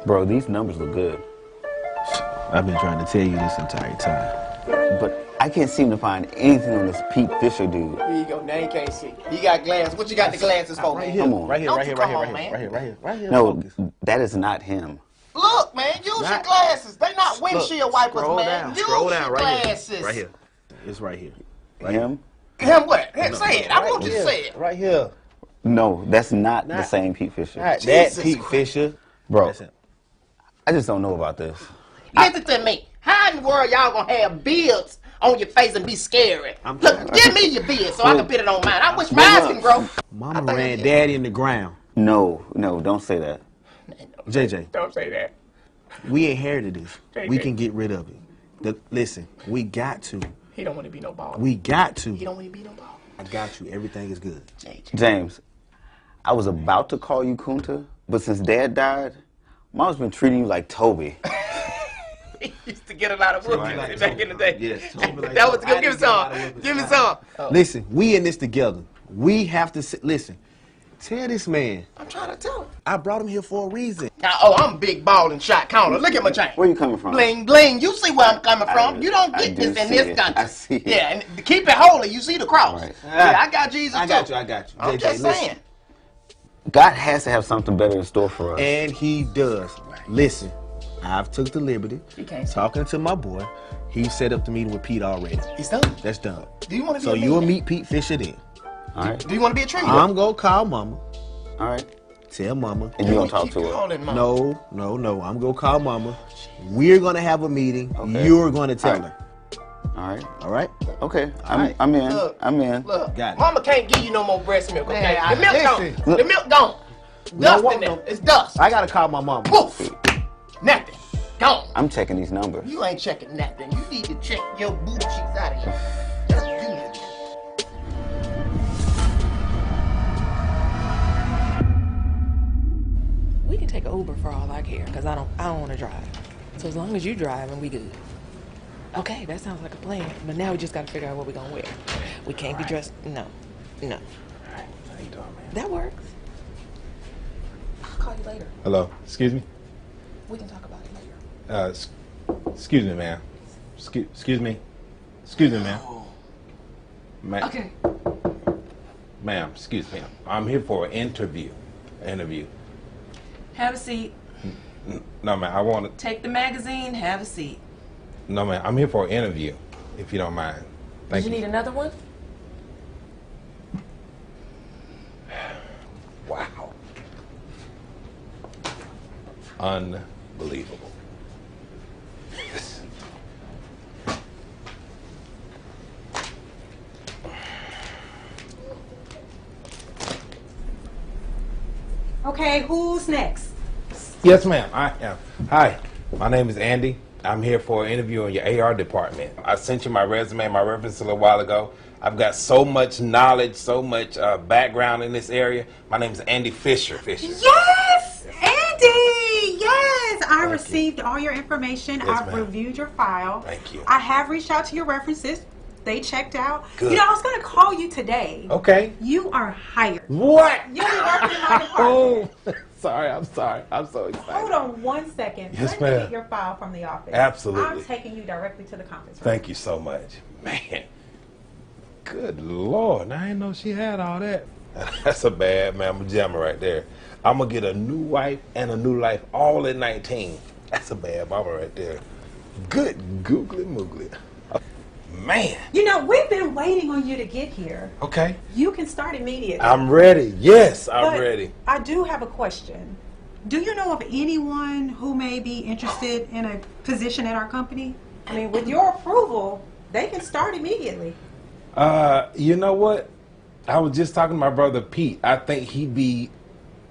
Bro, these numbers look good. I've been trying to tell you this entire time. But I can't seem to find anything on this Pete Fisher dude. Here you go. Now you can't see. You got glasses. What you got the glasses for, man? Come on. Right here, Don't right you here, come right on, here, man. right here, right here, right here. No, Focus. that is not him. Look, man. Use your glasses. They not windshield wipers, Scroll man. down, Use scroll your down, right glasses. here. Right here. It's right here. Him? Him what? Say it. I want you to say it. Right here. No, that's not the same Pete Fisher. Not that Jesus Pete Christ. Fisher. Bro, That's him. I just don't know about this. Listen to me. How in the world y'all gonna have beards on your face and be scary? Look, give me your beard so I can put it on mine. I wish mine can grow. Mama ran daddy in the ground. No, don't say that. JJ, Don't say that. we inherited this. JJ. We can get rid of it. Listen, we got to. He don't want to be no ball. We got to. He don't want to be no ball. I got you. Everything is good. JJ. James, I was about to call you Kunta, but since Dad died, Mom's been treating you like Toby. He used to get a lot of whoopings like back in the day. Yes, Toby like That was Toby. good. Give me some. Give me some. Listen, we in this together. We have to sit. Listen, tell this man, I'm trying to tell him. I brought him here for a reason. I'm big ball and shot caller. Look at my chain. Where you coming from? Bling, bling. You see where I'm coming from. You don't I get do this in see this it. country. I see it. Yeah, and to keep it holy, you see the cross. Right. Yeah, I got Jesus I too. got you. I got you. I'm JJ, just listen. saying. God has to have something better in store for us. And he does. Listen, I've took the liberty You can't say talking to my boy. He set up the meeting with Pete already. He's done. That's done. Do you want to be So a you'll millionaire? meet Pete Fisher then. All right. Do you want to be a tree? I'm gonna call Mama. All right. Tell Mama. And you gonna talk to her? No. I'm gonna call Mama. We're gonna have a meeting. Okay. You're gonna tell All right. her. All right. All right? Okay. right. I'm in. Look. I'm in. Look, Got it. Mama can't give you no more breast milk, okay? Man, the milk listen. gone. The milk gone. don't Dust want in there. no- It's dust. I gotta call my mama. Poof. Nothing. Gone. I'm checking these numbers. You ain't checking nothing. You need to check your boob cheeks out of here. Just do that. We can take an Uber for all I care, because I don't want to drive. So as long as you drive and we good. Okay, that sounds like a plan. But now we just got to figure out what we're going to wear. We can't be dressed. No. How you doing, man? That works. I'll call you later. Hello. Excuse me. We can talk about it later. Excuse me, ma'am. Excuse me. Excuse me, ma'am. Okay. Ma'am, excuse me. I'm here for an interview. Have a seat. No, ma'am. I want to. Take the magazine. Have a seat. No, ma'am. I'm here for an interview, if you don't mind. Thank Did you need another one? Wow. Unbelievable. Okay, who's next? Yes, ma'am. I am. Hi, my name is Andy. I'm here for an interview in your AR department. I sent you my resume, my reference a little while ago. I've got so much knowledge, so much background in this area. My name is Andy Fisher. Yes, Andy. Yes, I received all your information. Yes, I've ma'am. reviewed your file. Thank you. I have reached out to your references. They checked out. Good. You know, I was going to call you today. Okay. You are hired. What? You'll be working in my department. Oh, sorry. I'm so excited. Hold on 1 second. Yes, Let me ma'am. get your file from the office. Absolutely. I'm taking you directly to the conference room. Thank you so much. Man, good Lord. I didn't know she had all that. That's a bad mamma jamma right there. I'm going to get a new wife and a new life all in 19. That's a bad mama right there. Good googly moogly. Man. You know, we've been waiting on you to get here. Okay. You can start immediately. I'm ready. Yes, I'm But ready. I do have a question. Do you know of anyone who may be interested in a position at our company? I mean, with your approval, they can start immediately. You know what? I was just talking to my brother Pete. I think he'd be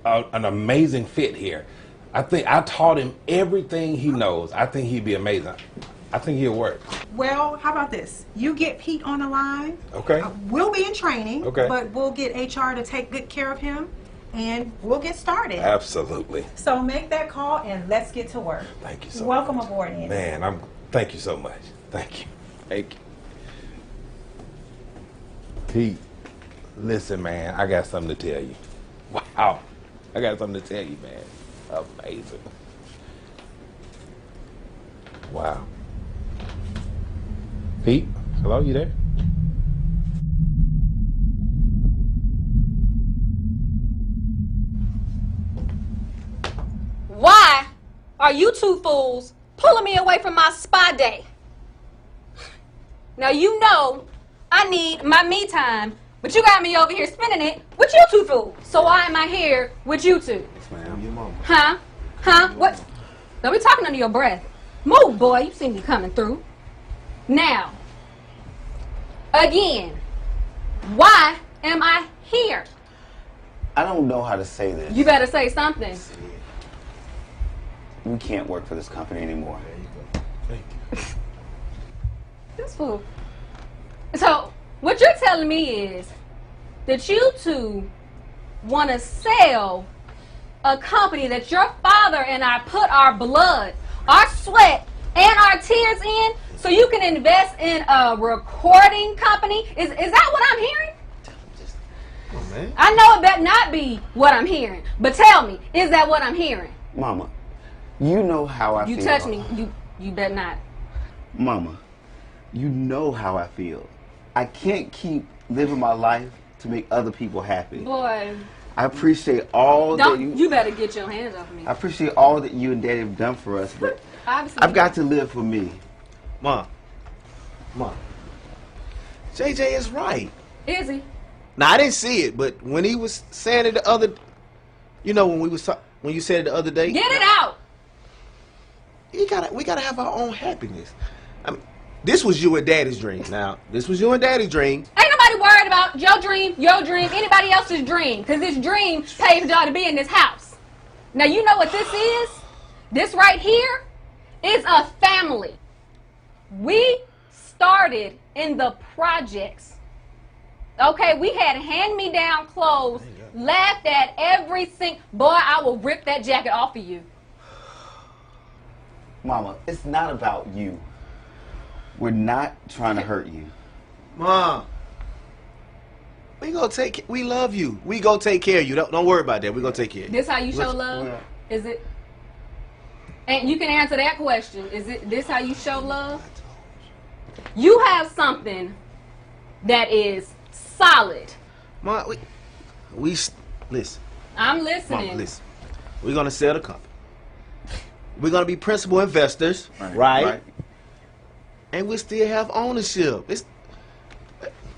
an amazing fit here. I think I taught him everything he knows. I think he'd be amazing. I think he'll work. Well, how about this? You get Pete on the line. Okay. We'll be in training. Okay. But we'll get HR to take good care of him, and we'll get started. Absolutely. So make that call, and let's get to work. Thank you so Welcome much. aboard, Andy. Man, thank you so much. Thank you. Thank you. Pete, listen, man, I got something to tell you. Wow. I got something to tell you, man. Amazing. Wow. Pete, hello, you there? Why are you two fools pulling me away from my spa day? Now you know I need my me time, but you got me over here spending it with you two fools. So why am I here with you two? Yes, ma'am. Your mama. Huh? Huh? What? Don't be talking under your breath. Move, boy. You see me coming through. Now, again, why am I here? I don't know how to say this. You better say something. We can't work for this company anymore. There you go. Thank you. This fool. So, what you're telling me is that you two want to sell a company that your father and I put our blood, our sweat, and our tears in so you can invest in a recording company? Is that what I'm hearing? Oh, man. I know it better not be what I'm hearing, but tell me, is that what I'm hearing? Mama, you know how I feel. You touch me, you better not. Mama, you know how I feel. I can't keep living my life to make other people happy. Boy, I appreciate all that you better get your hands off me. I appreciate all that you and Daddy have done for us, but Obviously, I've got to live for me. Mom. JJ is right. Is he? Now I didn't see it, but when he was saying it the other, you know, when you said it the other day, Get it out. we gotta have our own happiness. I mean, this was you and Daddy's dream. Now, this was you and Daddy's dream. Ain't nobody worried about your dream, anybody else's dream, because this dream paid for y'all to be in this house. Now, you know what this is? This right here is a family. We started in the projects. Okay, we had hand-me-down clothes, laughed at every single... Boy, I will rip that jacket off of you. Mama, it's not about you. We're not trying to hurt you. Mom, we love you. We go take care of you. Don't worry about that. We gonna take care of you. This how you show love? Is it? And you can answer that question. Is it this how you show love? You have something that is solid. Mom, listen. I'm listening. Mom, listen. We're gonna sell the company. We're gonna be principal investors, right? And we still have ownership. It's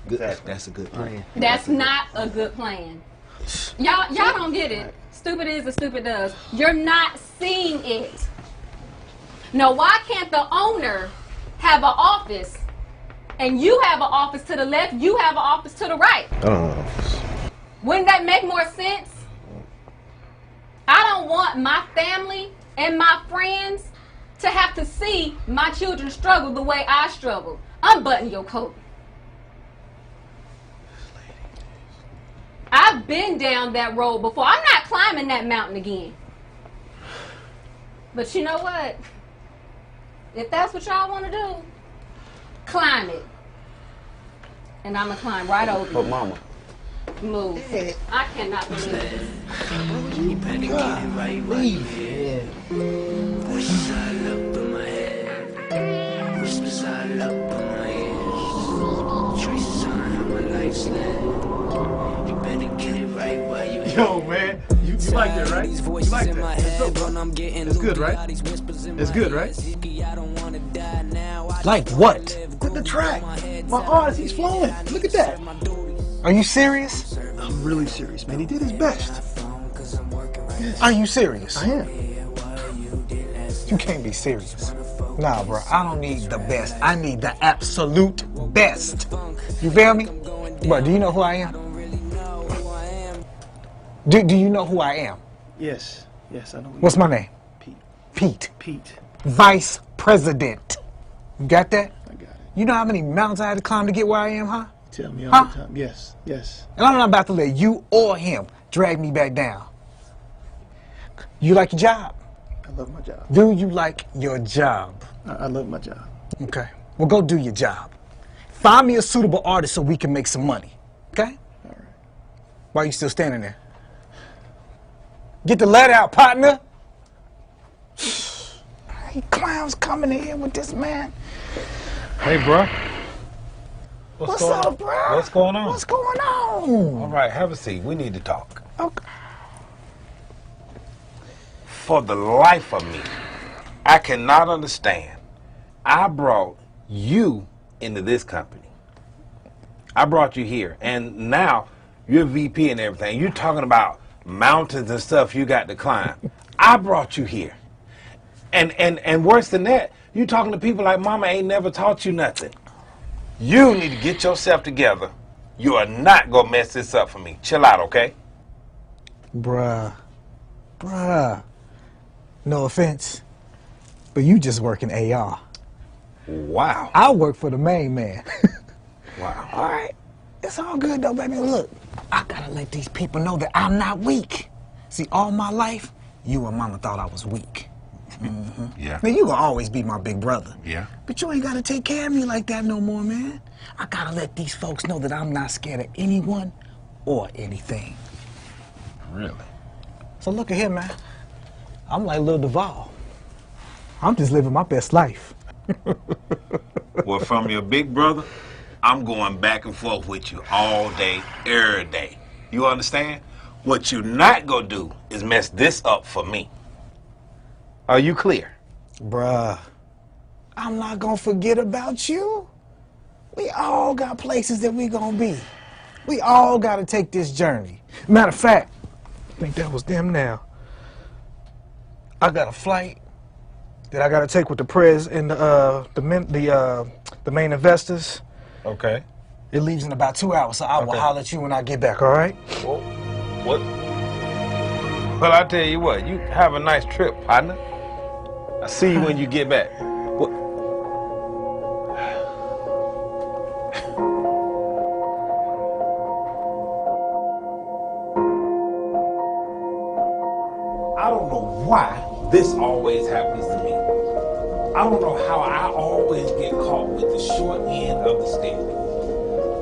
good. That's a good plan. That's not a good plan. Y'all don't get it. Stupid is as stupid does. You're not seeing it. Now, why can't the owner have an office and you have an office to the left, you have an office to the right? Wouldn't that make more sense? I don't want my family and my friends to have to see my children struggle the way I struggle. Unbutton your coat. I've been down that road before. I'm not climbing that mountain again. But you know what? If that's what y'all want to do, climb it. And I'm going to climb right over But you. Mama, Move. I cannot believe this. You better get it right while you here. Voices all up in my head. Whispers all up in my ears. Traces on how my life's led. You better get it right while you here. Yo, man, you like that, right? You like that? It's good, right? It's good, right? Like what? The track. My artist, he's flowing. Look at that. Are you serious? I'm really serious, man. He did his best. Yes. Are you serious? I am. You can't be serious. Nah, bro, I don't need the best. I need the absolute best. You feel me? Bro, do you know who I am? Do you know who I am? Yes, I know. What's my name? Pete. Pete. Vice President. You got that? I got it. You know how many mountains I had to climb to get where I am, huh? Tell me all the time. Yes. And I'm not about to let you or him drag me back down. You like your job? I love my job. Do you like your job? I love my job. Okay. Well, go do your job. Find me a suitable artist so we can make some money. Okay? All right. Why are you still standing there? Get the letter out, partner. Come clowns coming in here with this man. Hey, bro. What's up, bro? What's going on? What's going on? All right, have a seat. We need to talk. Okay. For the life of me, I cannot understand. I brought you into this company. I brought you here, and now you're VP and everything. You're talking about mountains and stuff you got to climb. I brought you here. And worse than that, you talking to people like Mama ain't never taught you nothing. You need to get yourself together. You are not gonna mess this up for me. Chill out, okay? Bruh. No offense, but you just work in AR. Wow. I work for the main man. Wow. All right. It's all good though, baby. Look, I gotta let these people know that I'm not weak. See, all my life, you and Mama thought I was weak. Mm-hmm. Yeah. Now, you gonna always be my big brother. Yeah. But you ain't gotta take care of me like that no more, man. I gotta let these folks know that I'm not scared of anyone or anything. Really? So look at here, man. I'm like Lil Duval. I'm just living my best life. Well, from your big brother, I'm going back and forth with you all day, every day. You understand? What you not gonna do is mess this up for me. Are you clear? Bruh, I'm not gonna forget about you. We all got places that we gonna be. We all gotta take this journey. Matter of fact, I think that was them now. I got a flight that I gotta take with the prez and the main investors. Okay. It leaves in about 2 hours, so I will holler at you when I get back, all right? Well, what? Well, I tell you what, you have a nice trip, partner. I'll see you when you get back. What? I don't know why this always happens to me. I don't know how I always get caught with the short end of the stick.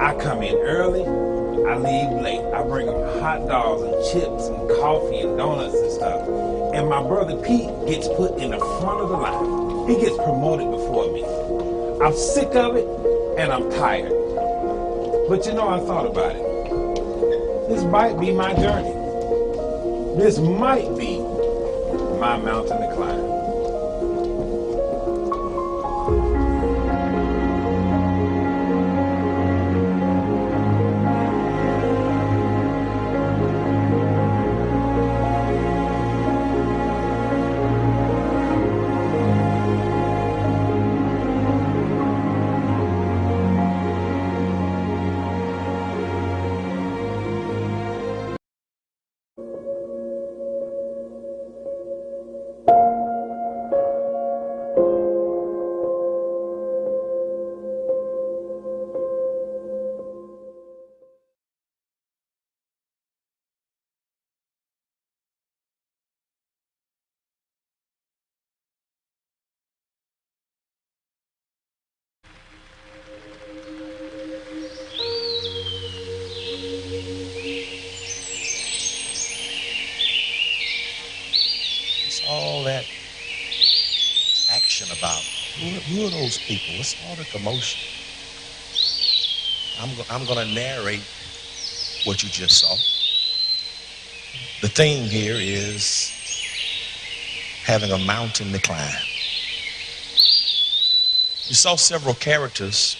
I come in early, I leave late. I bring them hot dogs and chips and coffee and donuts and stuff. And my brother Pete gets put in the front of the line. He gets promoted before me. I'm sick of it and I'm tired. But you know, I thought about it. This might be my journey. This might be my mountain to climb. All that action about who are those people? What's all the commotion? I'm going to narrate what you just saw. The theme here is having a mountain to climb. You saw several characters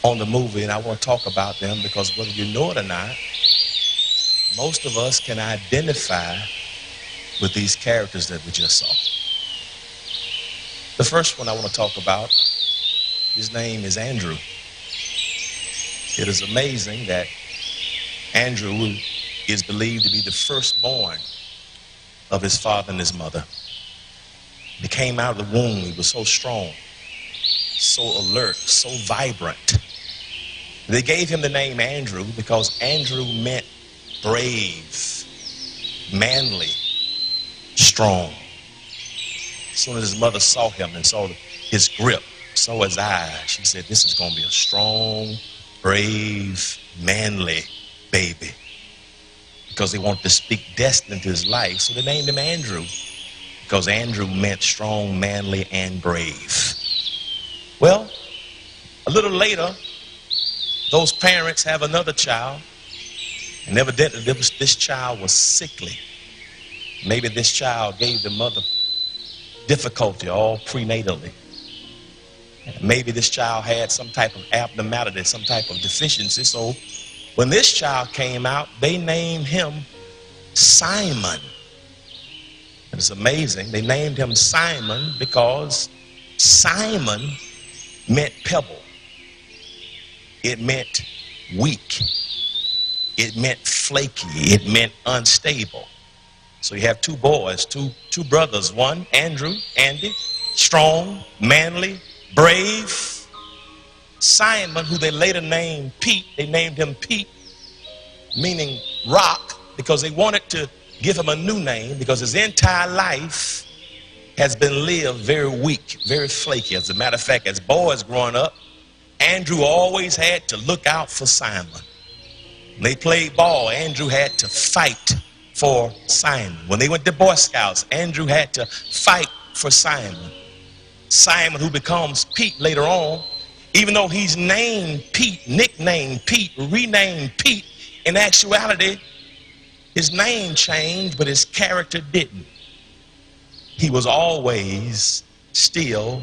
on the movie, and I want to talk about them because whether you know it or not, most of us can identify with these characters that we just saw. The first one I want to talk about, his name is Andrew. It is amazing that Andrew is believed to be the firstborn of his father and his mother. He came out of the womb, he was so strong, so alert, so vibrant. They gave him the name Andrew because Andrew meant brave, manly, strong. As soon as his mother saw him and saw his grip, saw his eyes, she said, this is going to be a strong, brave, manly baby. Because they wanted to speak destiny to his life, so they named him Andrew. because Andrew meant strong, manly, and brave. Well, a little later, those parents have another child, and evidently this child was sickly. Maybe this child gave the mother difficulty all prenatally. Maybe this child had some type of abnormality, some type of deficiency. So when this child came out, they named him Simon. It's amazing. They named him Simon because Simon meant pebble. It meant weak. It meant flaky. It meant unstable. So you have two boys, two brothers. One, Andrew, Andy, strong, manly, brave. Simon, who they later named Pete, they named him Pete, meaning rock, because they wanted to give him a new name because his entire life has been lived very weak, very flaky. As a matter of fact, as boys growing up, Andrew always had to look out for Simon. When they played ball, Andrew had to fight for Simon. When they went to Boy Scouts, Andrew had to fight for Simon. Simon, who becomes Pete later on, even though he's named Pete, nicknamed Pete, renamed Pete, in actuality, his name changed, but his character didn't. He was always still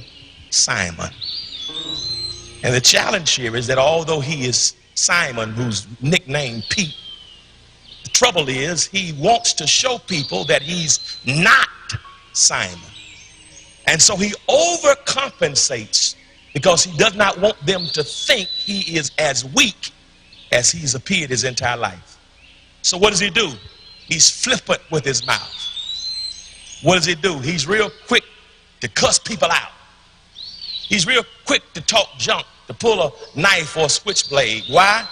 Simon. And the challenge here is that although he is Simon, who's nicknamed Pete, the trouble is he wants to show people that he's not Simon. And so he overcompensates because he does not want them to think he is as weak as he's appeared his entire life. So what does he do? He's flippant with his mouth. What does he do? He's real quick to cuss people out. He's real quick to talk junk, to pull a knife or a switchblade. Why?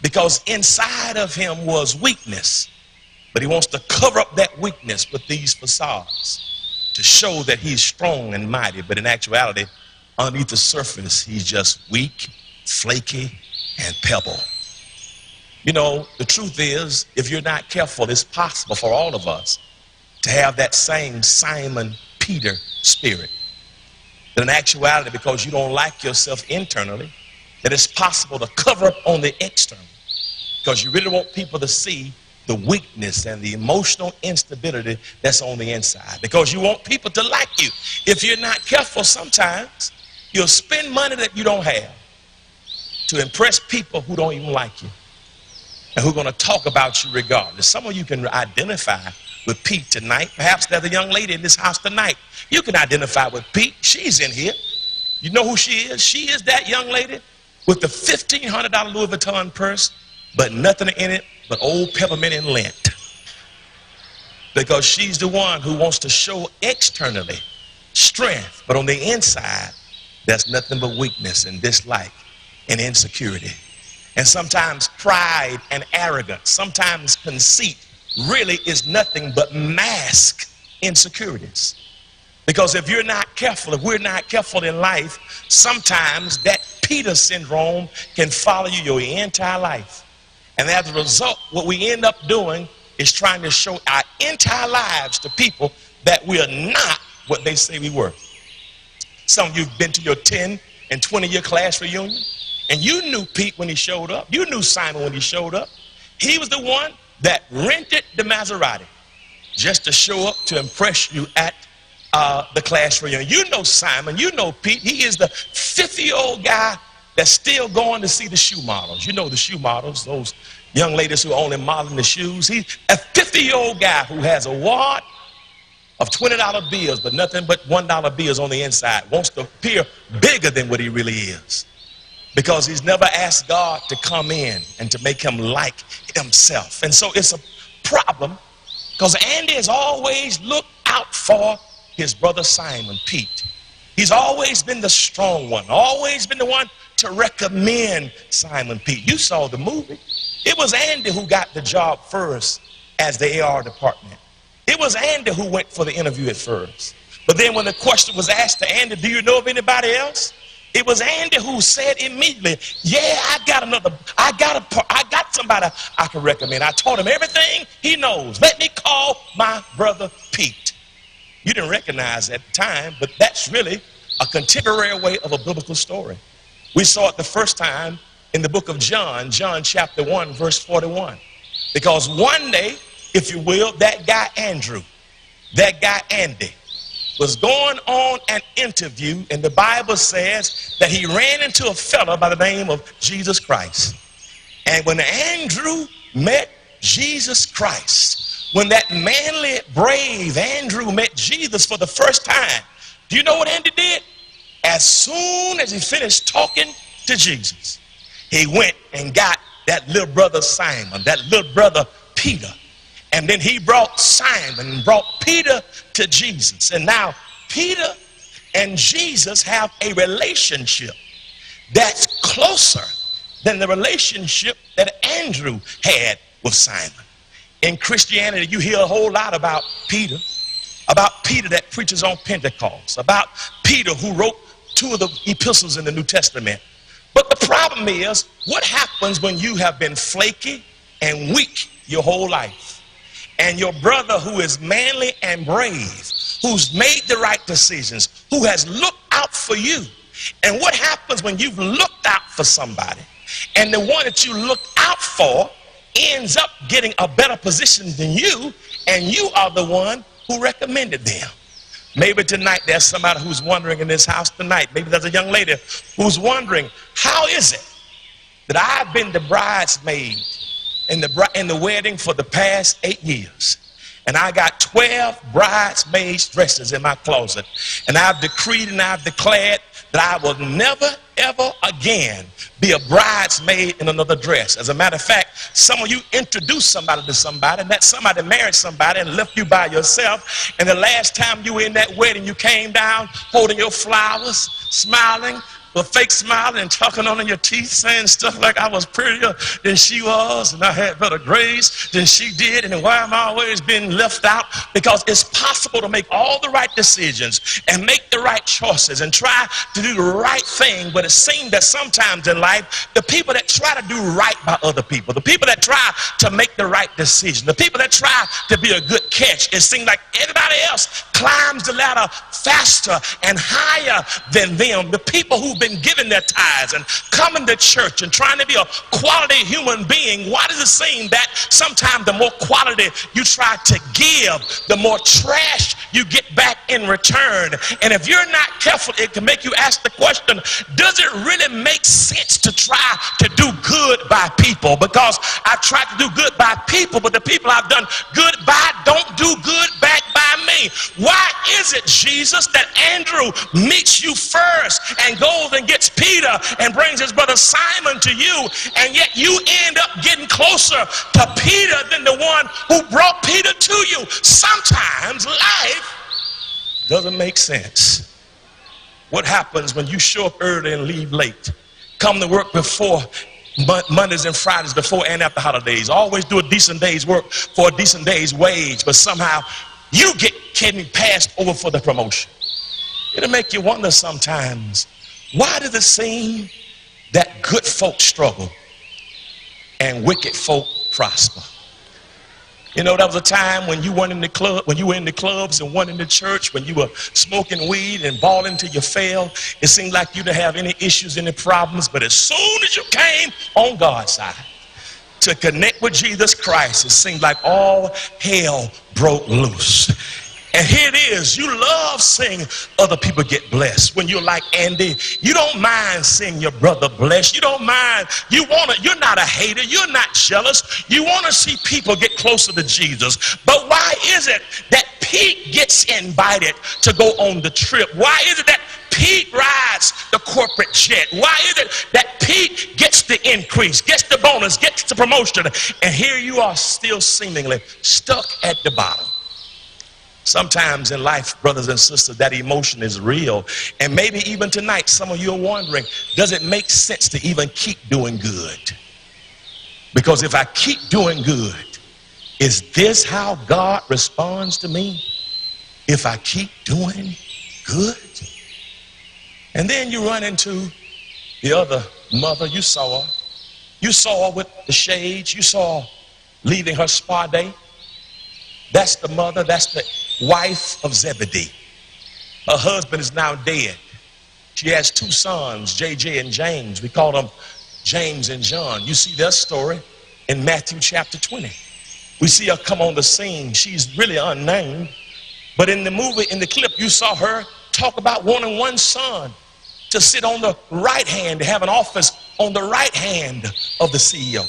Because inside of him was weakness. But he wants to cover up that weakness with these facades to show that he's strong and mighty. But in actuality, underneath the surface, he's just weak, flaky, and pebble. You know, the truth is, if you're not careful, it's possible for all of us to have that same Simon Peter spirit. That in actuality, because you don't like yourself internally, that it's possible to cover up on the external. Because you really want people to see the weakness and the emotional instability that's on the inside. Because you want people to like you. If you're not careful, sometimes you'll spend money that you don't have to impress people who don't even like you and who are going to talk about you regardless. Some of you can identify with Pete tonight. Perhaps there's a young lady in this house tonight. You can identify with Pete. She's in here. You know who she is? She is that young lady with the $1,500 Louis Vuitton purse, but nothing in it but old peppermint and lint. Because she's the one who wants to show externally strength, but on the inside, there's nothing but weakness and dislike and insecurity. And sometimes pride and arrogance, sometimes conceit really is nothing but mask insecurities. Because if you're not careful, if we're not careful in life, sometimes that Peter syndrome can follow you your entire life. And as a result, what we end up doing is trying to show our entire lives to people that we are not what they say we were. Some of you have been to your 10 and 20-year class reunion, and you knew Pete when he showed up. You knew Simon when he showed up. He was the one that rented the Maserati just to show up to impress you at the class reunion. You know Simon, you know Pete. He is the 50-year-old guy that's still going to see the shoe models. You know the shoe models, those young ladies who are only modeling the shoes. He's a 50-year-old guy who has a wad of $20 bills, but nothing but $1 bills on the inside. Wants to appear bigger than what he really is. Because he's never asked God to come in and to make him like himself. And so it's a problem because Andy has always looked out for his brother Simon, Pete. He's always been the strong one, always been the one to recommend Simon Pete. You saw the movie. It was Andy who got the job first as the AR department. It was Andy who went for the interview at first. But then when the question was asked to Andy, do you know of anybody else? It was Andy who said immediately, yeah, I got somebody I can recommend. I taught him everything he knows. Let me call my brother Pete. You didn't recognize it at the time, but that's really a contemporary way of a biblical story. We saw it the first time in the book of John, John chapter 1, verse 41. Because one day, if you will, that guy Andrew, that guy Andy, was going on an interview, and the Bible says that he ran into a fella by the name of Jesus Christ. And when Andrew met Jesus Christ, when that manly, brave Andrew met Jesus for the first time, do you know what Andy did? As soon as he finished talking to Jesus, he went and got that little brother Simon, that little brother Peter. And then he brought Simon and brought Peter to Jesus. And now Peter and Jesus have a relationship that's closer than the relationship that Andrew had with Simon. In Christianity, you hear a whole lot about Peter that preaches on Pentecost, about Peter who wrote 2 of the epistles in the New Testament. But the problem is, what happens when you have been flaky and weak your whole life? And your brother who is manly and brave, who's made the right decisions, who has looked out for you. And what happens when you've looked out for somebody and the one that you looked out for ends up getting a better position than you, and you are the one who recommended them? Maybe tonight there's somebody who's wondering in this house tonight. Maybe there's a young lady who's wondering, how is it that I've been the bridesmaid in the wedding for the past 8 years, and I got 12 bridesmaids dresses in my closet, and I've decreed and I've declared that I will never ever again be a bridesmaid in another dress. As a matter of fact, some of you introduced somebody to somebody, and that somebody married somebody and left you by yourself, and the last time you were in that wedding, you came down holding your flowers, smiling, with a fake smile and talking on in your teeth, saying stuff like I was prettier than she was, and I had better grades than she did, and why am I always being left out? Because it's possible to make all the right decisions and make the right choices and try to do the right thing, but it seems that sometimes in life, the people that try to do right by other people, the people that try to make the right decision, the people that try to be a good catch, it seems like everybody else climbs the ladder faster and higher than them. The people who've been given their tithes and coming to church and trying to be a quality human being, why does it seem that sometimes the more quality you try to give, the more trash you get back in return? And if you're not careful, it can make you ask the question, does it really make sense to try to do good by people? Because I've tried to do good by people, but the people I've done good by don't do good back by me. Why is it, Jesus, that Andrew meets you first and goes and gets Peter and brings his brother Simon to you, and yet you end up getting closer to Peter than the one who brought Peter to you? Sometimes life doesn't make sense. What happens when you show up early and leave late? Come to work before Mondays and Fridays, before and after holidays. Always do a decent day's work for a decent day's wage, but somehow you get passed over for the promotion. It'll make you wonder sometimes, why does it seem that good folk struggle and wicked folk prosper? You know, there was a time when you weren't in the club, when you were in the clubs and weren't in the church, when you were smoking weed and balling till you fell. It seemed like you didn't have any issues, any problems. But as soon as you came on God's side to connect with Jesus Christ, it seemed like all hell broke loose. And here it is, you love seeing other people get blessed. When you're like Andy, you don't mind seeing your brother blessed. You don't mind, you're not a hater, you're not jealous. You want to see people get closer to Jesus. But why is it that Pete gets invited to go on the trip? Why is it that Pete rides the corporate jet? Why is it that Pete gets the increase, gets the bonus, gets the promotion, and here you are still seemingly stuck at the bottom? Sometimes in life, brothers and sisters, that emotion is real. And maybe even tonight, some of you are wondering, does it make sense to even keep doing good? Because if I keep doing good, is this how God responds to me? If I keep doing good? And then you run into the other mother. You saw her with the shades. You saw her leaving her spa day. That's the mother, that's the wife of Zebedee. Her husband is now dead. She has two sons, JJ and James. We call them James and John. You see their story in Matthew chapter 20. We see her come on the scene. She's really unnamed. But in the movie, in the clip, you saw her talk about wanting one son to sit on the right hand, to have an office on the right hand of the CEO.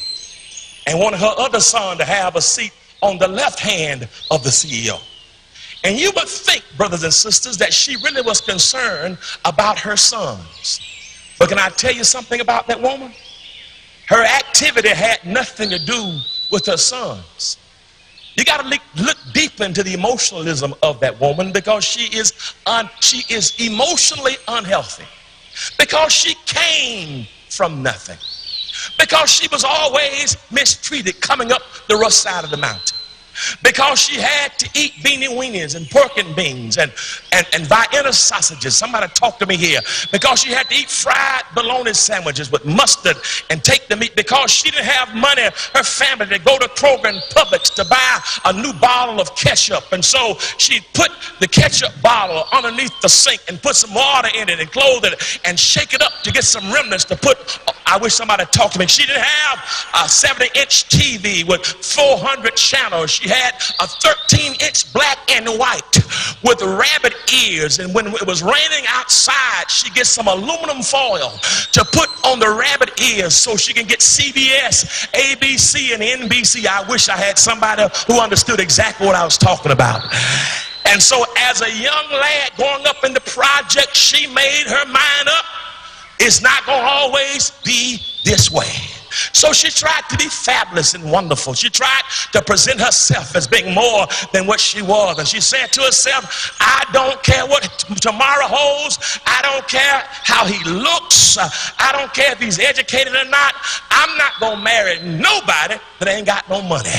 And wanted her other son to have a seat on the left hand of the CEO. And you would think, brothers and sisters, that she really was concerned about her sons. But can I tell you something about that woman? Her activity had nothing to do with her sons. You got to look deep into the emotionalism of that woman, because she is emotionally unhealthy, because she came from nothing, because she was always mistreated coming up the rough side of the mountain, because she had to eat beanie weenies and pork and beans and Vienna sausages. Somebody talk to me here. Because she had to eat fried bologna sandwiches with mustard and take the meat. Because she didn't have money, her family, to go to Kroger and Publix to buy a new bottle of ketchup. And so she put the ketchup bottle underneath the sink and put some water in it and close it and shake it up to get some remnants to put. I wish somebody talked to me. She didn't have a 70-inch TV with 400 channels. She had a 13-inch black and white with rabbit ears, and when it was raining outside, she gets some aluminum foil to put on the rabbit ears so she can get CBS, ABC, and NBC. I wish I had somebody who understood exactly what I was talking about. And so as a young lad growing up in the project, she made her mind up. It's not going to always be this way. So she tried to be fabulous and wonderful. She tried to present herself as being more than what she was. And she said to herself, I don't care what tomorrow holds. I don't care how he looks. I don't care if he's educated or not. I'm not going to marry nobody that ain't got no money.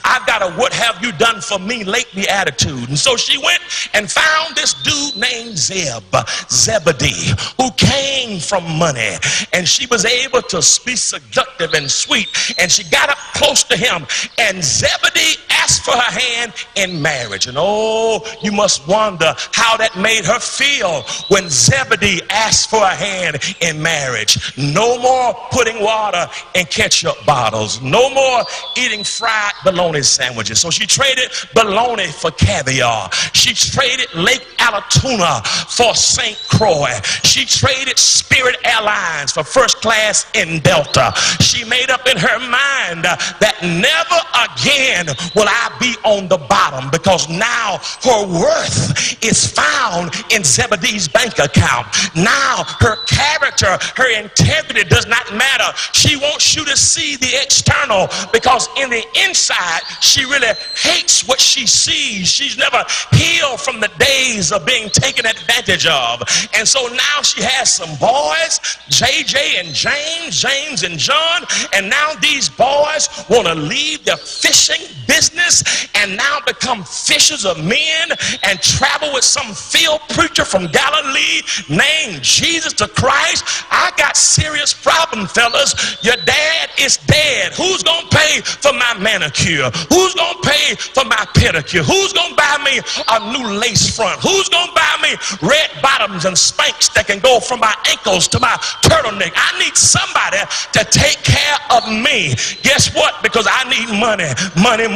I've got a what have you done for me lately attitude. And so she went and found this dude named Zebedee, who came from money. And she was able to be seductive and sweet, and she got up close to him, and Zebedee asked for her hand in marriage. And oh, you must wonder how that made her feel when Zebedee asked for her hand in marriage. No more putting water in ketchup bottles, no more eating fried bologna sandwiches. So she traded bologna for caviar. She traded Lake Allatoona for St. Croix. She traded Spirit Airlines for first class in Delta. She made up in her mind that never again will I be on the bottom, because now her worth is found in Zebedee's bank account. Now her character, her integrity does not matter. She wants you to see the external, because in the inside she really hates what she sees. She's never healed from the days of being taken advantage of. And so now she has some boys, JJ and James and John, and now these boys want to leave their fishing business and now become fishers of men and travel with some field preacher from Galilee named Jesus the Christ. I got serious problem, fellas. Your dad is dead. Who's gonna pay for my manicure? Who's gonna pay for my pedicure? Who's gonna buy me a new lace front? Who's gonna buy me red bottoms and Spanx that can go from my ankles to my turtleneck? I need somebody to take care of me. Guess what? Because I need money. Money.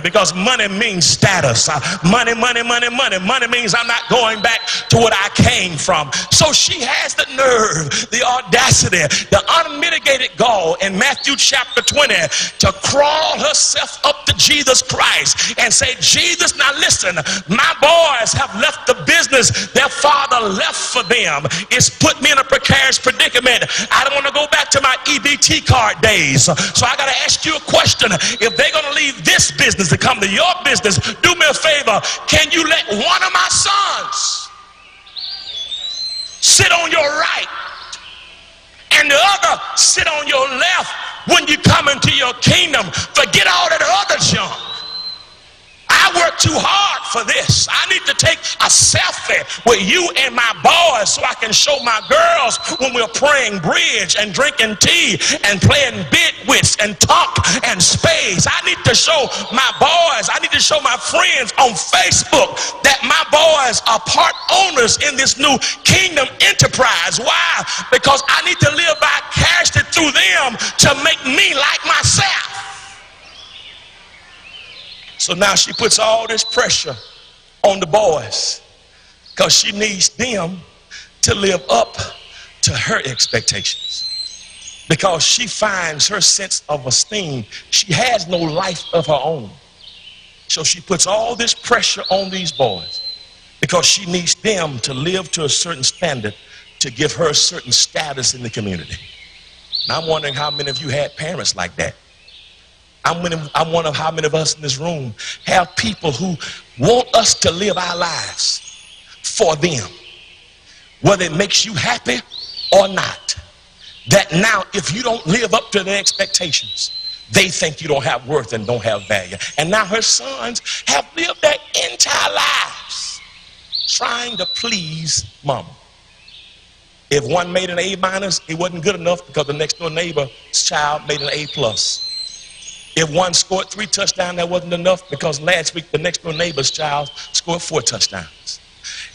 Because money means status. Money means I'm not going back to what I came from. So she has the nerve, the audacity, the unmitigated gall in Matthew chapter 20 to crawl herself up to Jesus Christ and say, Jesus, now listen, my boys have left the business their father left for them. It's put me in a precarious predicament. I don't want to go back to my EBT card days. So I got to ask you a question. If they're going to leave this business to come to your business, do me a favor. Can you let one of my sons sit on your right and the other sit on your left when you come into your kingdom? Forget all that other junk. I worked too hard for this. I need to take a selfie with you and my boys so I can show my girls when we're praying bridge and drinking tea and playing bidwits and talk and spades. I need to show my boys, I need to show my friends on Facebook that my boys are part owners in this new kingdom enterprise. Why? Because I need to live vicariously through them to make me like myself. So now she puts all this pressure on the boys because she needs them to live up to her expectations. Because she finds her sense of esteem. She has no life of her own. So she puts all this pressure on these boys because she needs them to live to a certain standard to give her a certain status in the community. And I'm wondering how many of you had parents like that. I'm wondering how many of us in this room have people who want us to live our lives for them, whether it makes you happy or not. That now if you don't live up to their expectations, they think you don't have worth and don't have value. And now her sons have lived their entire lives trying to please mama. If one made an A-, it wasn't good enough because the next door neighbor's child made an A+. If one scored 3 touchdowns, that wasn't enough because last week the next door neighbor's child scored 4 touchdowns.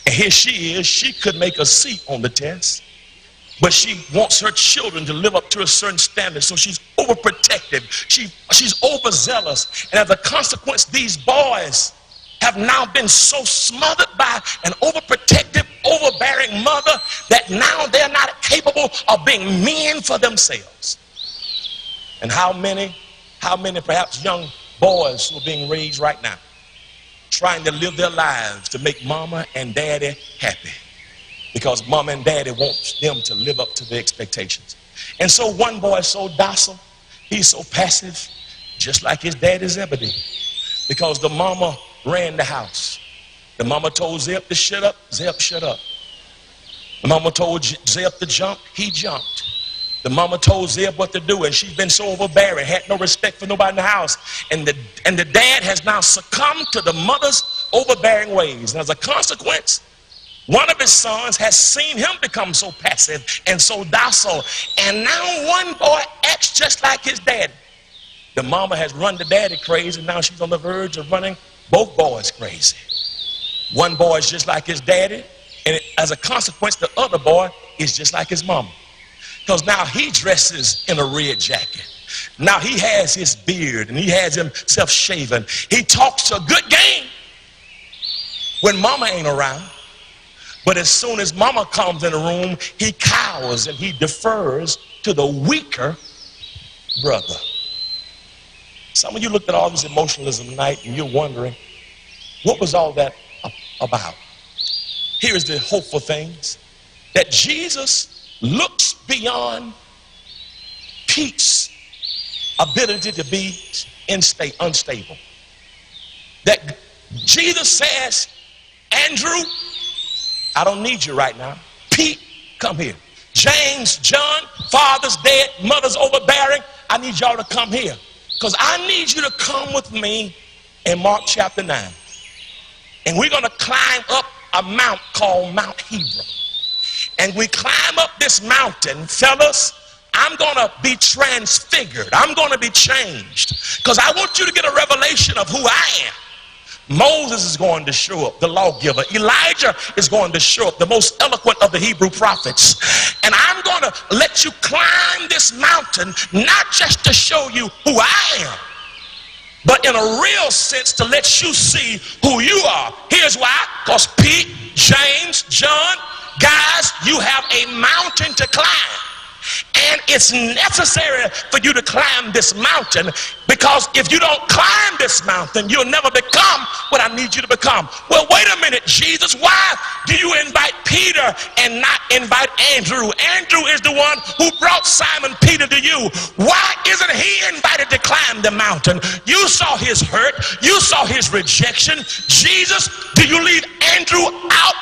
And here she is, she could make a C on the test, but she wants her children to live up to a certain standard, so she's overprotective. She's overzealous, and as a consequence, these boys have now been so smothered by an overprotective, overbearing mother that now they're not capable of being men for themselves. And how many perhaps young boys who are being raised right now trying to live their lives to make mama and daddy happy because mama and daddy want them to live up to their expectations. And so one boy is so docile, he's so passive, just like his daddy Zebedee, because the mama ran the house. The mama told Zeb to shut up, Zeb shut up. The mama told Zeb to jump, he jumped. The mama told Zeb what to do, and she's been so overbearing, had no respect for nobody in the house. And the dad has now succumbed to the mother's overbearing ways. And as a consequence, one of his sons has seen him become so passive and so docile. And now one boy acts just like his dad. The mama has run the daddy crazy, and now she's on the verge of running both boys crazy. One boy is just like his daddy, and as a consequence, the other boy is just like his mama. Because now he dresses in a red jacket. Now he has his beard and he has himself shaven. He talks a good game when mama ain't around. But as soon as mama comes in the room, he cowers and he defers to the weaker brother. Some of you looked at all this emotionalism tonight and you're wondering, what was all that about? Here's the hopeful things, that Jesus looks beyond Pete's ability to be unstable. That Jesus says, Andrew, I don't need you right now. Pete, come here. James, John, father's dead, mother's overbearing. I need y'all to come here, because I need you to come with me in Mark chapter 9. And we're going to climb up a mount called Mount Hebron. And we climb up this mountain, fellas, I'm going to be transfigured. I'm going to be changed, because I want you to get a revelation of who I am. Moses is going to show up, the lawgiver. Elijah is going to show up, the most eloquent of the Hebrew prophets. And I'm going to let you climb this mountain, not just to show you who I am, but in a real sense to let you see who you are. Here's why. Because Pete, James, John, guys, you have a mountain to climb. And it's necessary for you to climb this mountain, because if you don't climb this mountain, you'll never become what I need you to become. Well, wait a minute, Jesus, why do you invite Peter and not invite Andrew? Andrew is the one who brought Simon Peter to you. Why isn't he invited to climb the mountain? You saw his hurt. You saw his rejection. Jesus, do you leave Andrew out?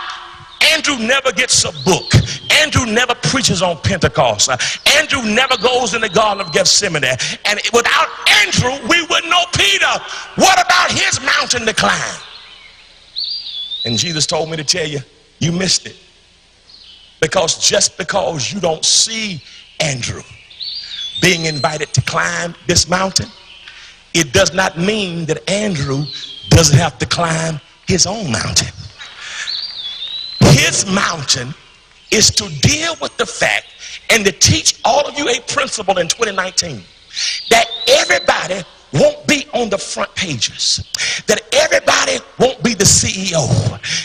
Andrew never gets a book. Andrew never preaches on Pentecost. Andrew never goes in the Garden of Gethsemane. And without Andrew, we wouldn't know Peter. What about his mountain to climb? And Jesus told me to tell you, you missed it. Because just because you don't see Andrew being invited to climb this mountain, it does not mean that Andrew doesn't have to climb his own mountain. His mountain is to deal with the fact and to teach all of you a principle in 2019 that everybody won't be on the front pages, that everybody won't be the CEO,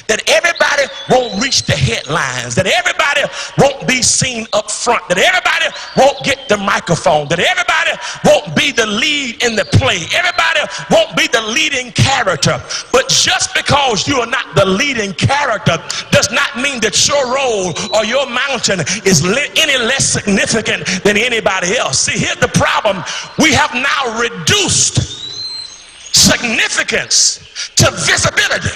that everybody won't reach the headlines, that everybody won't be seen up front, that everybody won't get the microphone, that everybody won't be the lead in the play, everybody won't be the leading character. But just because you are not the leading character does not mean that your role or your mountain is any less significant than anybody else. See, here's the problem. We have now reduced significance to visibility.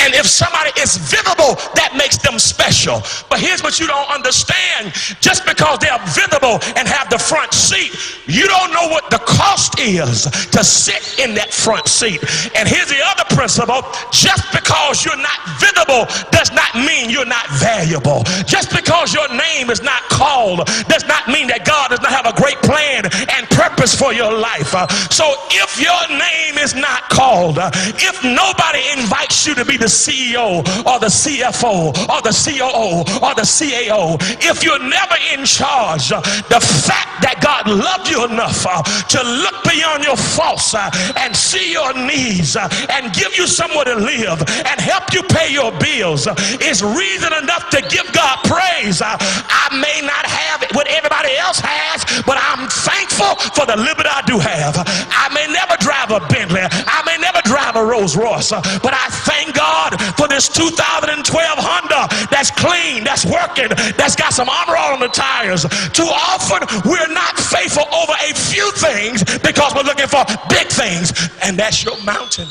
And if somebody is visible, that makes them special. But here's what you don't understand. Just because they are visible and have the front seat, you don't know what the cost is to sit in that front seat. And here's the other principle. Just because you're not visible does not mean you're not valuable. Just because your name is not called does not mean that God does not have a great plan and purpose for your life. So if your name is not called, if nobody invites you to be the CEO or the CFO or the COO or the CAO, if you're never in charge, the fact that God loved you enough to look beyond your faults and see your needs and give you somewhere to live and help you pay your bills is reason enough to give God praise. I may not have what everybody else has, but I'm thankful for the liberty I do have. I may never drive a Bentley, I may never drive a Rolls Royce, but I thank God for this 2012 Honda that's clean, that's working, that's got some armor all on the tires. Too often we're not faithful over a few things because we're looking for big things, and that's your mountain.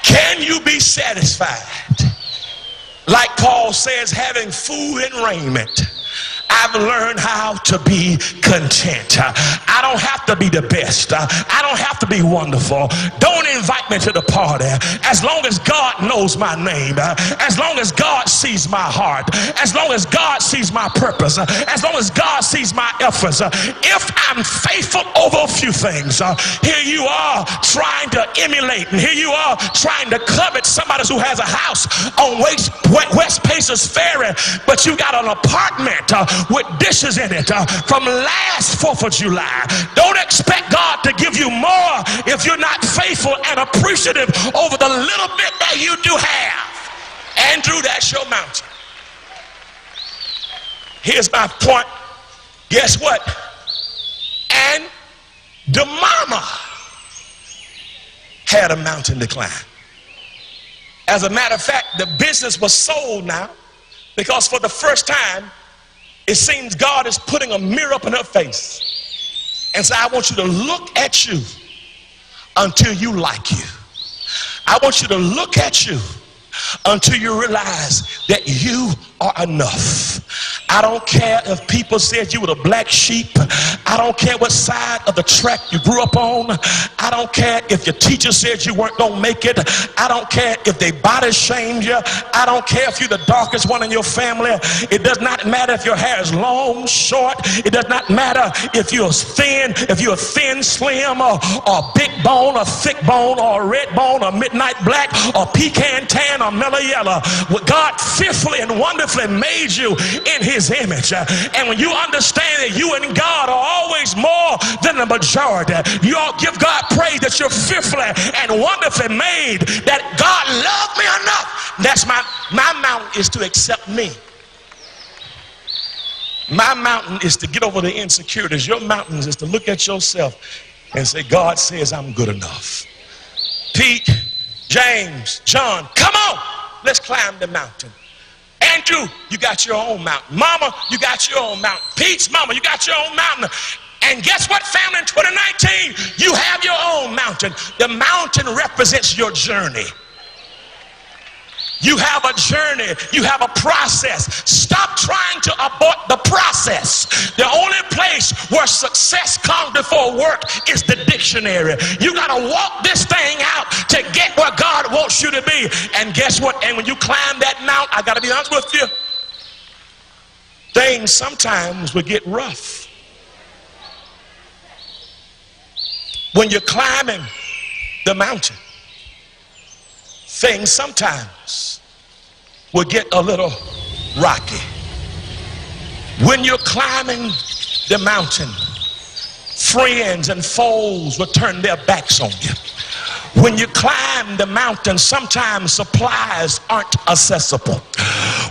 Can you be satisfied? Like Paul says, having food and raiment. I've learned how to be content. I don't have to be the best. I don't have to be wonderful. Don't invite me to the party. As long as God knows my name, as long as God sees my heart, as long as God sees my purpose, as long as God sees my efforts, if I'm faithful over a few things, here you are trying to emulate, and here you are trying to covet somebody who has a house on West Pacers Ferry, but you got an apartment with dishes in it from last 4th of July. Don't expect God to give you more if you're not faithful and appreciative over the little bit that you do have. Andrew, that's your mountain. Here's my point. Guess what? And the mama had a mountain to climb. As a matter of fact, the business was sold now because for the first time, it seems God is putting a mirror up in her face and say, I want you to look at you until you like you. I want you to look at you until you realize that you are enough. I don't care if people said you were the black sheep. I don't care what side of the track you grew up on. I don't care if your teacher said you weren't gonna make it. I don't care if they body shamed you. I don't care if you're the darkest one in your family. It does not matter if your hair is long, short. It does not matter if you're thin, slim, or big bone, or thick bone, or red bone, or midnight black, or pecan tan, or mellow yellow. God fearfully and wonderfully made you in his image. And when you understand that you and God are always more than the majority, you all give God praise that you're fearfully and wonderfully made, that God loved me enough. That's my mountain is to accept me. My mountain is to get over the insecurities. Your mountain is to look at yourself and say, God says I'm good enough. Pete, James, John, come on, let's climb the mountain. Andrew, you got your own mountain. Mama, you got your own mountain. Pete's mama, you got your own mountain. And guess what, family? In 2019, you have your own mountain. The mountain represents your journey. You have a journey. You have a process. Stop trying to abort the process. The only place where success comes before work is the dictionary. You got to walk this thing out to to get where God wants you to be. And guess what? And when you climb that mountain, I got to be honest with you, things sometimes will get rough. When you're climbing the mountain, things sometimes will get a little rocky. When you're climbing the mountain, friends and foes will turn their backs on you. When you climb the mountain, sometimes supplies aren't accessible.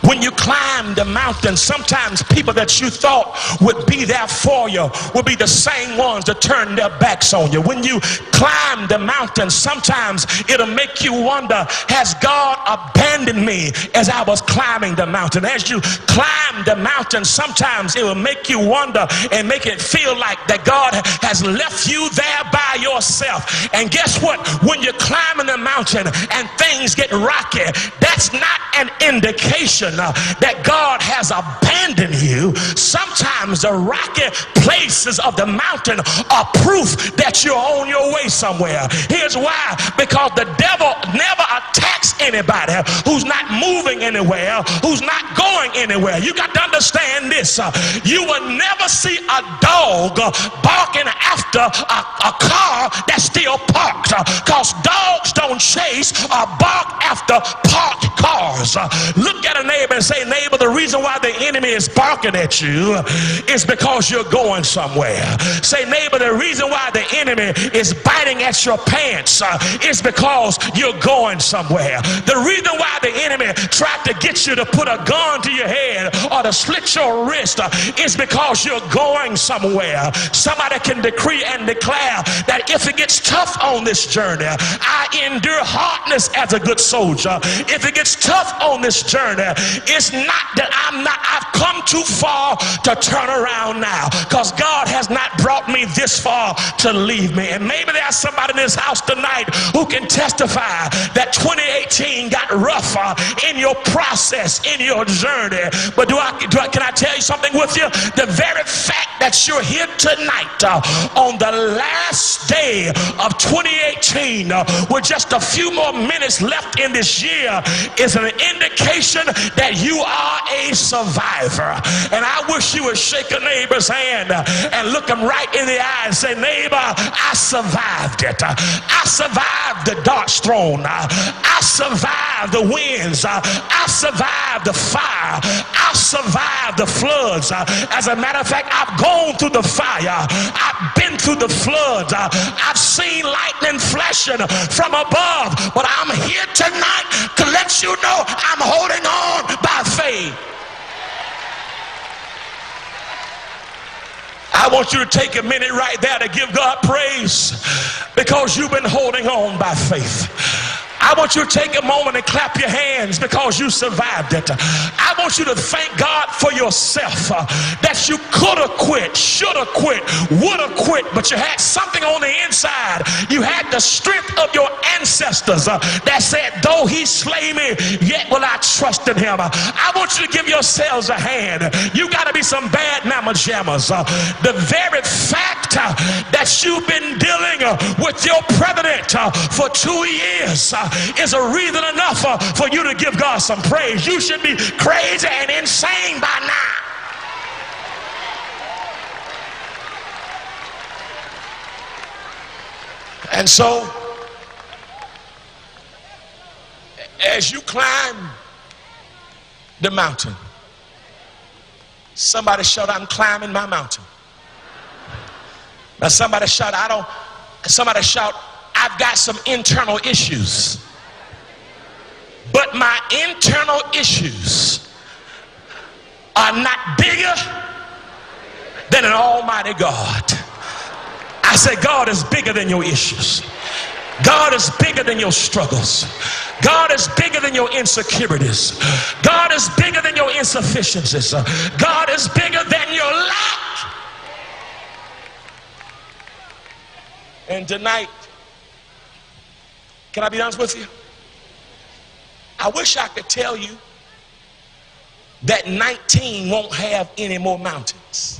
When you climb the mountain, sometimes people that you thought would be there for you will be the same ones that turn their backs on you. When you climb the mountain, sometimes it'll make you wonder, has God abandoned me as I was climbing the mountain? As you climb the mountain, sometimes it will make you wonder and make it feel like that God has left you there by yourself. And guess what? When you're climbing the mountain and things get rocky, that's not an indication that God has abandoned you. Sometimes the rocky places of the mountain are proof that you're on your way somewhere. Here's why: because the devil never attacks anybody who's not moving anywhere, who's not going anywhere. You got to understand this. You will never see a dog barking after a car that's still parked, because dogs don't chase or bark after parked cars. Look at a neighbor and say, neighbor, the reason why the enemy is barking at you is because you're going somewhere. Say, neighbor, the reason why the enemy is biting at your pants is because you're going somewhere. The reason why the enemy tried to get you to put a gun to your head or to slit your wrist is because you're going somewhere. Somebody can decree and declare that if it gets tough on this journey, I endure hardness as a good soldier. If it gets tough on this journey, it's not that I've come too far to turn around now, because God has not brought me this far to leave me. And maybe there's somebody in this house tonight who can testify that 2018 got rougher in your process, in your journey. But can I tell you something with you? The very fact that you're here tonight on the last day of 2018 with just a few more minutes left in this year is an indication that you are a survivor. And I wish you would shake a neighbor's hand and look him right in the eye and say, neighbor, I survived it. I survived the dark throne. I survived the winds. I survived the fire. I survived the floods. As a matter of fact, I've gone through the fire. I've been through the floods. I've seen lightning flashing from above. But I'm here tonight to let you know I'm holding on by faith. I want you to take a minute right there to give God praise, because you've been holding on by faith. I want you to take a moment and clap your hands because you survived it. I want you to thank God for yourself, that you could have quit, should have quit, would have quit, but you had something on the inside. You had the strength of your ancestors that said, though he slay me, yet will I trust in him. I want you to give yourselves a hand. You got to be some bad mama jammers. The very fact that you've been dealing with your president for 2 years is a reason enough for you to give God some praise. You should be crazy and insane by now. And so, as you climb the mountain, somebody shout, I'm climbing my mountain. Now somebody shout, somebody shout, I've got some internal issues. But my internal issues are not bigger than an almighty God. I say God is bigger than your issues. God is bigger than your struggles. God is bigger than your insecurities. God is bigger than your insufficiencies. God is bigger than your lack. And tonight, can I be honest with you? I wish I could tell you that 19 won't have any more mountains.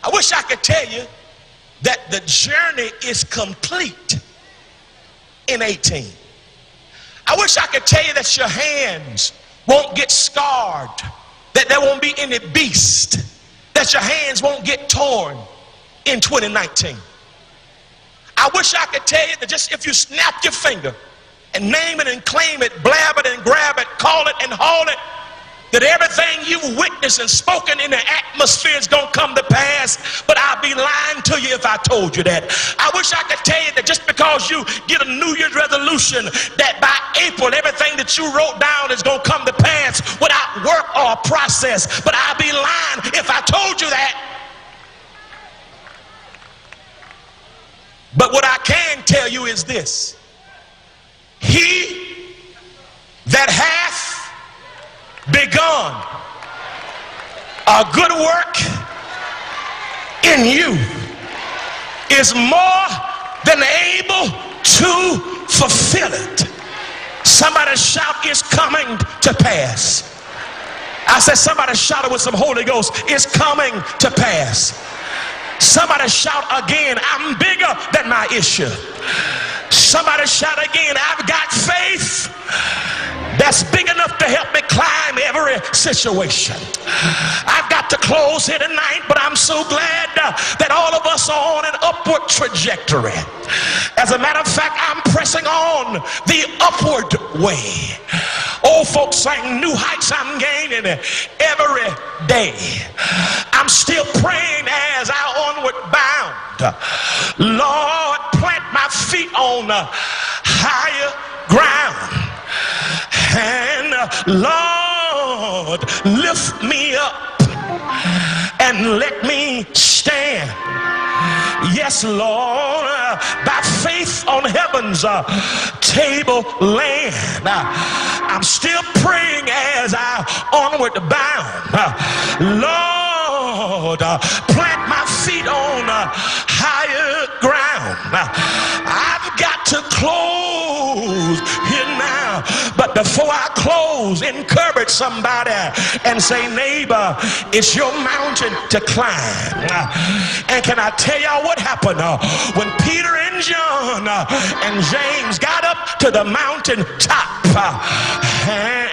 I wish I could tell you that the journey is complete in 18. I wish I could tell you that your hands won't get scarred, that there won't be any beast, that your hands won't get torn in 2019. I wish I could tell you that just if you snap your finger and name it and claim it, blab it and grab it, call it and haul it, that everything you've witnessed and spoken in the atmosphere is going to come to pass. But I'd be lying to you if I told you that. I wish I could tell you that just because you get a New Year's resolution, that by April everything that you wrote down is going to come to pass without work or process. But I'd be lying if I told you that. But what I can tell you is this: he that hath begun a good work in you is more than able to fulfill it. Somebody shout, it's coming to pass. I said somebody shout it with some Holy Ghost, it's coming to pass. Somebody shout again, I'm bigger than my issue. Somebody shout again, I've got faith that's big enough to help me climb every situation. I've got to close here tonight, but I'm so glad that all of us are on an upward trajectory. As a matter of fact, I'm pressing on the upward way. Old folks saying new heights I'm gaining every day. I'm still praying as I onward bound. Lord, plant my feet on higher ground. And Lord, lift me up and let me stand. Yes, Lord, by faith on heaven's tableland. I'm still praying as I onward bound. Lord, plant my feet on higher ground. I've got to close here now, but before I close, encourage somebody and say, neighbor, it's your mountain to climb. And can I tell y'all what happened when Peter and John and James got up to the mountain top? And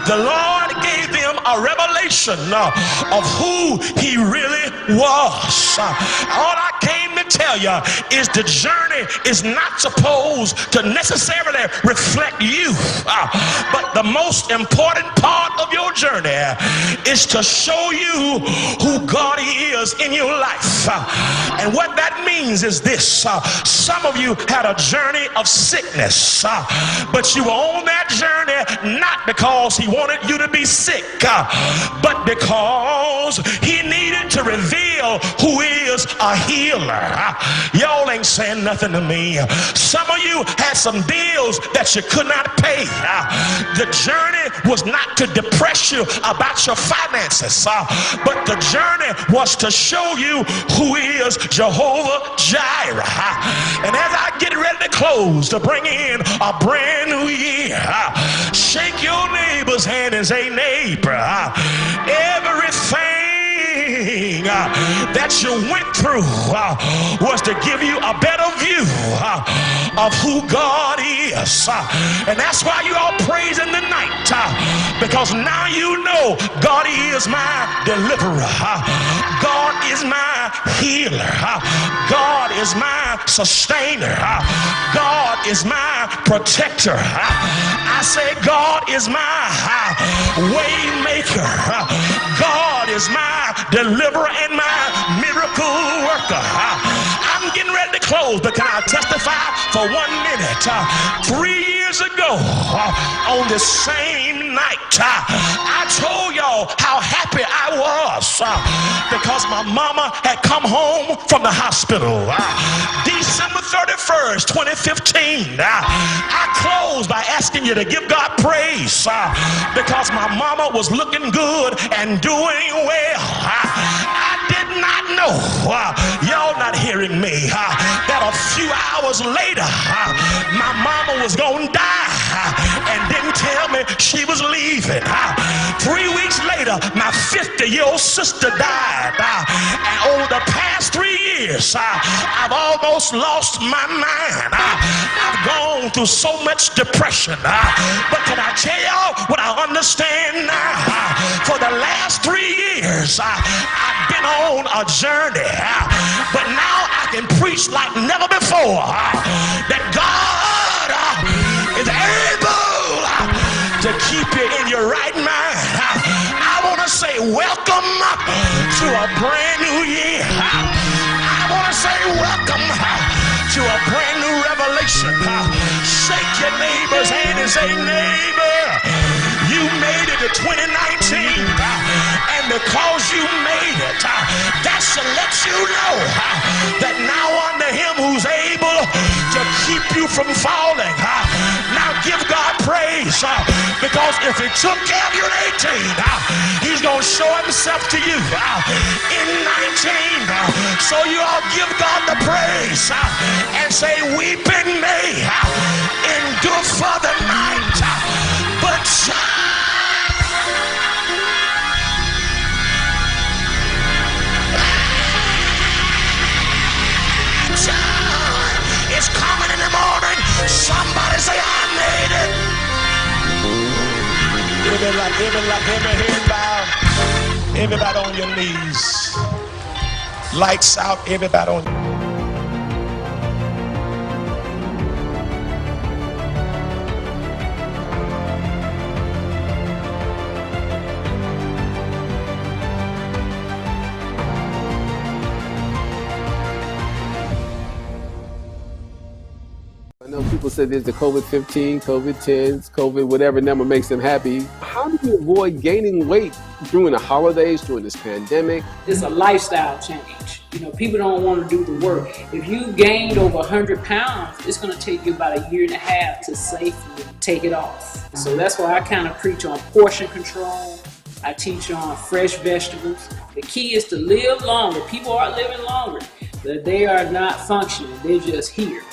the Lord gave them a revelation of who he really was. All I came to tell you is the journey is not supposed to necessarily reflect you, but the most important part of your journey is to show you who God is in your life. And what that means is this: some of you had a journey of sickness, but you were on that journey not because he wanted you to be sick, but because he needed to reveal who is a healer. Y'all ain't saying nothing to me. Some of you had some bills that you could not pay. The journey was not to depress you about your finances, but the journey was to show you who is Jehovah Jireh. And as I get ready to close, to bring in a brand new year, shake your neighbor's hand and say, neighbor, everything that you went through was to give you a better view of who God is. And that's why you all praising tonight, because now you know God is my deliverer. God is my healer. God is my sustainer. God is my protector. I say God is my way maker. God is my deliverer and my miracle worker. I'm getting ready to close, but can I testify for 1 minute? 3 years ago, on the same night, I told y'all how happy I was because my mama had come home from the hospital. December 31st, 2015, I closed by asking you to give God praise because my mama was looking good and doing well. I did not know, y'all not hearing me, that a few hours later, my mama was gonna die. and didn't tell me she was leaving. 3 weeks later, my 50-year-old sister died. And over the past 3 years, I've almost lost my mind. I've gone through so much depression. But can I tell y'all what I understand now? For the last 3 years, I've been on a journey. But now I can preach like never before that God is able to keep you in your right mind. I want to say welcome to a brand new year. I want to say welcome to a brand new revelation. Shake your neighbor's hand and say, neighbor, you made it to 2019, and because you made it, that should let you know that now under him who's able to keep you from falling. Now give God praise, because if he took care of you in 18, he's going to show himself to you in 19. So you all give God the praise and say, weeping may endure for the night, but it's coming in the morning. Somebody say, I made it. Everybody on your knees. Lights out, everybody on your knees. I know people say there's the COVID-15, COVID-10s, COVID, whatever number makes them happy. How do you avoid gaining weight during the holidays, during this pandemic? It's a lifestyle change. You know, people don't want to do the work. If you gained over 100 pounds, it's going to take you about 1.5 years to safely take it off. So that's why I kind of preach on portion control. I teach on fresh vegetables. The key is to live longer. People are living longer, but they are not functioning. They're just here.